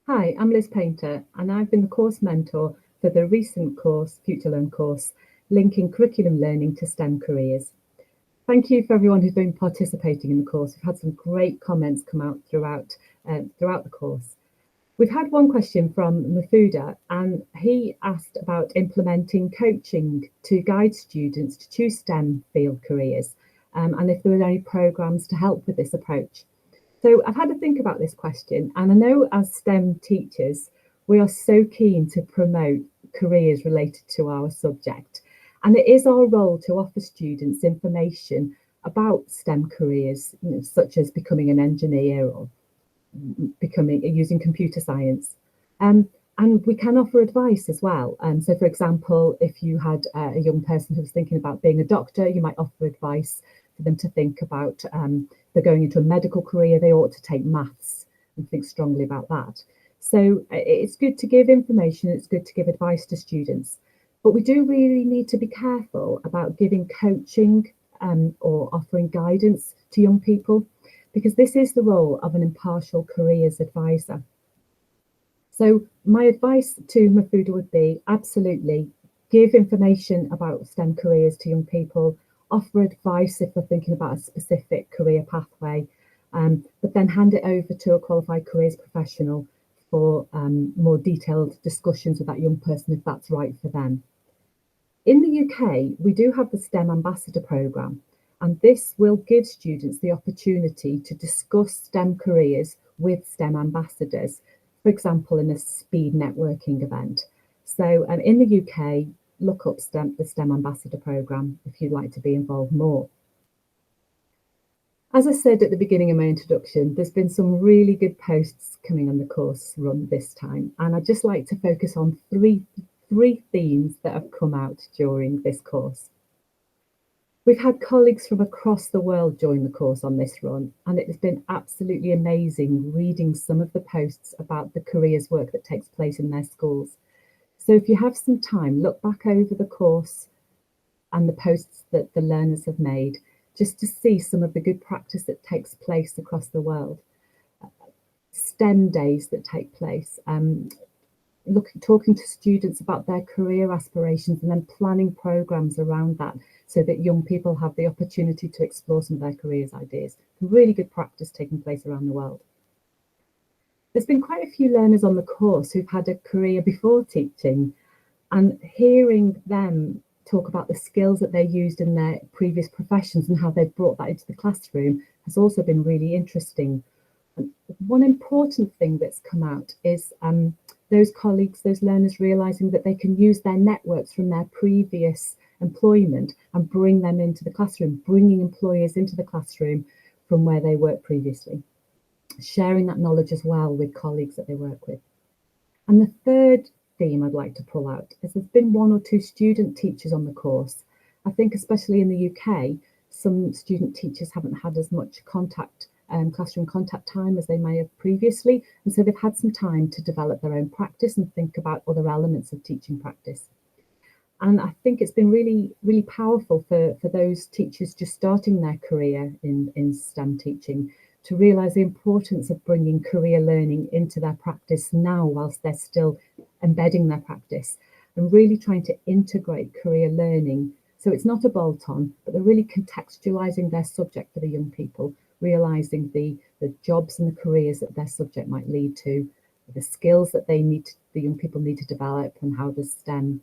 Hi, I'm Liz Painter, and I've been the course mentor for the recent course, Future Learn course, linking curriculum learning to STEM careers. Thank you for everyone who's been participating in the course. We've had some great comments come out throughout the course. We've had one question from Mafuda, and he asked about implementing coaching to guide students to choose STEM field careers, and if there were any programs to help with this approach. So I've had to think about this question, and I know as STEM teachers, we are so keen to promote careers related to our subject. And it is our role to offer students information about STEM careers, such as becoming an engineer or using computer science. And we can offer advice as well. So for example, if you had a young person who was thinking about being a doctor, you might offer advice for them to think about, they're going into a medical career, they ought to take maths and think strongly about that. So it's good to give information, it's good to give advice to students, but we do really need to be careful about giving coaching or offering guidance to young people, because this is the role of an impartial careers advisor. So my advice to Mafuda would be absolutely give information about STEM careers to young people, offer advice if they're thinking about a specific career pathway, but then hand it over to a qualified careers professional for more detailed discussions with that young person if that's right for them. In the UK, we do have the STEM Ambassador programme, and this will give students the opportunity to discuss STEM careers with STEM ambassadors, for example, in a speed networking event. So in the UK, look up the STEM Ambassador programme if you'd like to be involved more. As I said at the beginning of my introduction, there's been some really good posts coming on the course run this time, and I'd just like to focus on three themes that have come out during this course. We've had colleagues from across the world join the course on this run, and it has been absolutely amazing reading some of the posts about the careers work that takes place in their schools. So if you have some time, look back over the course and the posts that the learners have made, just to see some of the good practice that takes place across the world. STEM days that take place, talking to students about their career aspirations and then planning programs around that so that young people have the opportunity to explore some of their careers ideas. Really good practice taking place around the world. There's been quite a few learners on the course who've had a career before teaching, and hearing them talk about the skills that they used in their previous professions and how they've brought that into the classroom has also been really interesting. And one important thing that's come out is those colleagues, those learners realising that they can use their networks from their previous employment and bring them into the classroom, bringing employers into the classroom from where they worked previously, sharing that knowledge as well with colleagues that they work with. And the third theme I'd like to pull out is there's been one or two student teachers on the course. I think especially in the UK, some student teachers haven't had as much classroom contact time as they may have previously, and so they've had some time to develop their own practice and think about other elements of teaching practice. And I think it's been really, really powerful for those teachers just starting their career in STEM teaching to realise the importance of bringing career learning into their practice now whilst they're still embedding their practice, and really trying to integrate career learning. So it's not a bolt-on, but they're really contextualising their subject for the young people, realising the jobs and the careers that their subject might lead to, the skills that the young people need to develop, and how the STEM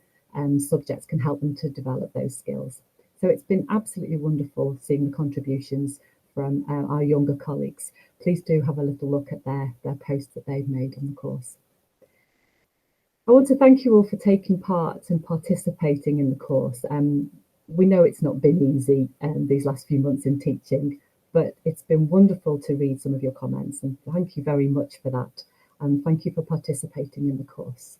subjects can help them to develop those skills. So it's been absolutely wonderful seeing the contributions from our younger colleagues. Please do have a little look at their posts that they've made on the course. I want to thank you all for taking part and participating in the course. We know it's not been easy these last few months in teaching, but it's been wonderful to read some of your comments, and thank you very much for that. And thank you for participating in the course.